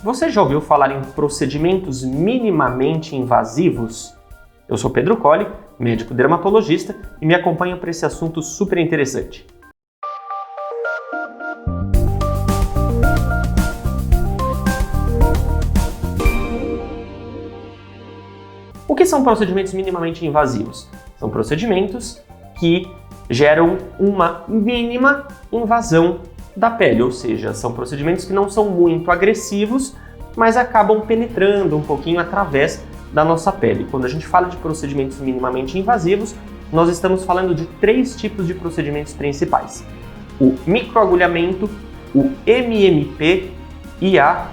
Você já ouviu falar em procedimentos minimamente invasivos? Eu sou Pedro Colli, médico dermatologista, e me acompanho para esse assunto super interessante. O que são procedimentos minimamente invasivos? São procedimentos que geram uma mínima invasão da pele, ou seja, são procedimentos que não são muito agressivos, mas acabam penetrando um pouquinho através da nossa pele. Quando a gente fala de procedimentos minimamente invasivos, nós estamos falando de 3 tipos de procedimentos principais: o microagulhamento, o MMP e a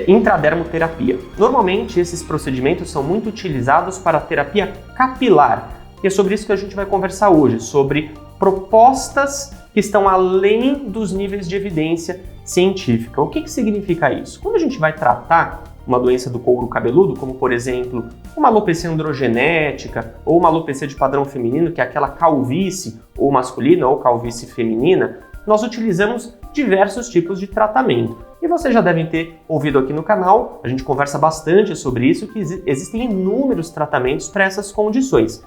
intradermoterapia. Normalmente, esses procedimentos são muito utilizados para a terapia capilar, e é sobre isso que a gente vai conversar hoje, sobre propostas que estão além dos níveis de evidência científica. O que significa isso? Quando a gente vai tratar uma doença do couro cabeludo, como por exemplo uma alopecia androgenética ou uma alopecia de padrão feminino, que é aquela calvície ou masculina ou calvície feminina, nós utilizamos diversos tipos de tratamento. E vocês já devem ter ouvido aqui no canal, a gente conversa bastante sobre isso, que existem inúmeros tratamentos para essas condições.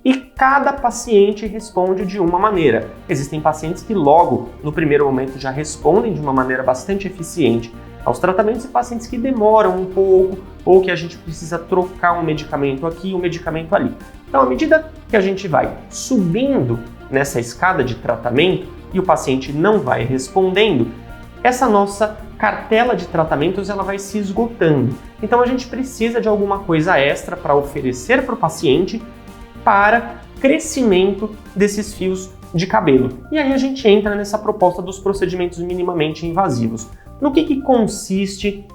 E cada paciente responde de uma maneira. Existem pacientes que logo no primeiro momento já respondem de uma maneira bastante eficiente aos tratamentos e pacientes que demoram um pouco ou que a gente precisa trocar um medicamento aqui e um medicamento ali. Então, à medida que a gente vai subindo nessa escada de tratamento e o paciente não vai respondendo, essa nossa cartela de tratamentos ela vai se esgotando. Então, a gente precisa de alguma coisa extra para oferecer para o paciente para crescimento desses fios de cabelo. E aí a gente entra nessa proposta dos procedimentos minimamente invasivos. No que consiste,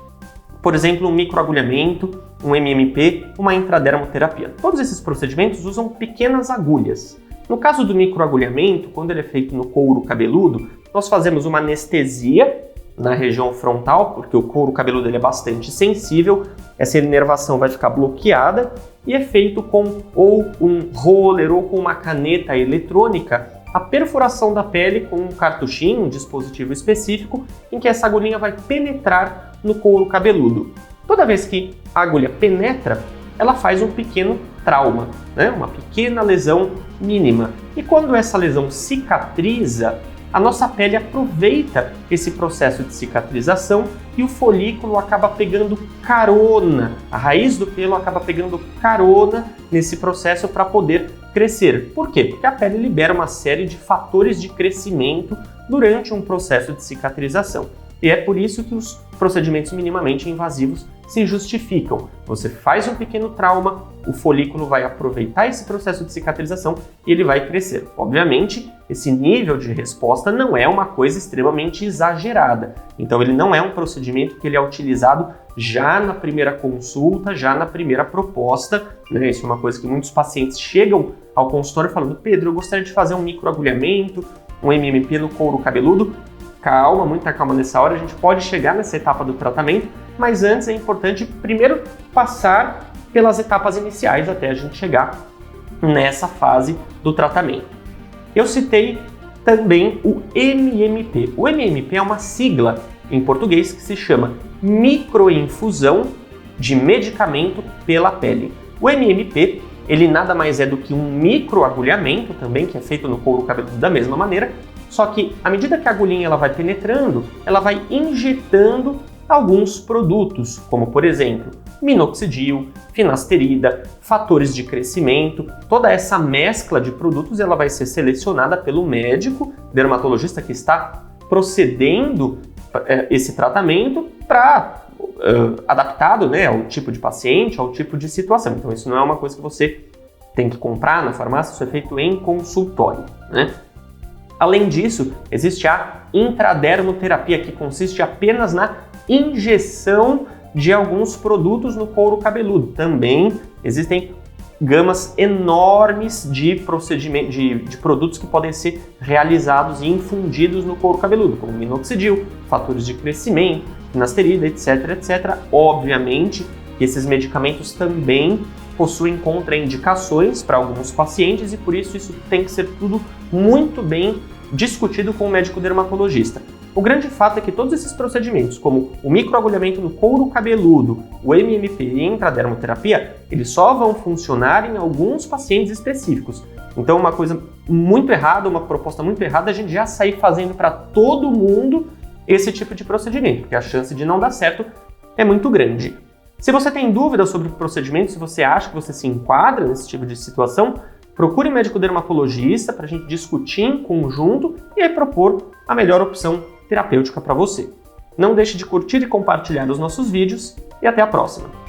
por exemplo, um microagulhamento, um MMP, uma intradermoterapia? Todos esses procedimentos usam pequenas agulhas. No caso do microagulhamento, quando ele é feito no couro cabeludo, nós fazemos uma anestesia na região frontal, porque o couro cabeludo ele é bastante sensível, essa inervação vai ficar bloqueada e é feito com ou um roller ou com uma caneta eletrônica a perfuração da pele com um cartuchinho, um dispositivo específico, em que essa agulhinha vai penetrar no couro cabeludo. Toda vez que a agulha penetra, ela faz um pequeno trauma, né? Uma pequena lesão mínima. E quando essa lesão cicatriza, a nossa pele aproveita esse processo de cicatrização e o folículo acaba pegando carona, a raiz do pelo acaba pegando carona nesse processo para poder crescer. Por quê? Porque a pele libera uma série de fatores de crescimento durante um processo de cicatrização. E é por isso que os procedimentos minimamente invasivos se justificam. Você faz um pequeno trauma, o folículo vai aproveitar esse processo de cicatrização e ele vai crescer. Obviamente, esse nível de resposta não é uma coisa extremamente exagerada. Então, ele não é um procedimento que ele é utilizado já na primeira consulta, já na primeira proposta, né? Isso é uma coisa que muitos pacientes chegam ao consultório falando: Pedro, eu gostaria de fazer um microagulhamento, um MMP no couro cabeludo. Calma, muita calma nessa hora, a gente pode chegar nessa etapa do tratamento, mas antes é importante primeiro passar pelas etapas iniciais até a gente chegar nessa fase do tratamento. Eu citei também o MMP. O MMP é uma sigla em português que se chama microinfusão de medicamento pela pele. O MMP, ele nada mais é do que um microagulhamento também, que é feito no couro cabeludo da mesma maneira, só que à medida que a agulhinha ela vai penetrando, ela vai injetando alguns produtos, como por exemplo, minoxidil, finasterida, fatores de crescimento. Toda essa mescla de produtos ela vai ser selecionada pelo médico dermatologista que está procedendo esse tratamento para adaptado, né, ao tipo de paciente, ao tipo de situação. Então isso não é uma coisa que você tem que comprar na farmácia, isso é feito em consultório, né? Além disso, existe a intradermoterapia, que consiste apenas na injeção de alguns produtos no couro cabeludo. Também existem gamas enormes de procedimentos, de produtos que podem ser realizados e infundidos no couro cabeludo, como minoxidil, fatores de crescimento, finasterida, etc, etc. Obviamente que esses medicamentos também possuem contraindicações para alguns pacientes e por isso tem que ser tudo muito bem discutido com o médico dermatologista. O grande fato é que todos esses procedimentos, como o microagulhamento no couro cabeludo, o MMP e a intradermoterapia, eles só vão funcionar em alguns pacientes específicos. Então, uma coisa muito errada, uma proposta muito errada, a gente já sair fazendo para todo mundo esse tipo de procedimento, porque a chance de não dar certo é muito grande. Se você tem dúvidas sobre o procedimento, se você acha que você se enquadra nesse tipo de situação, procure um médico dermatologista para a gente discutir em conjunto e aí propor a melhor opção terapêutica para você. Não deixe de curtir e compartilhar os nossos vídeos e até a próxima!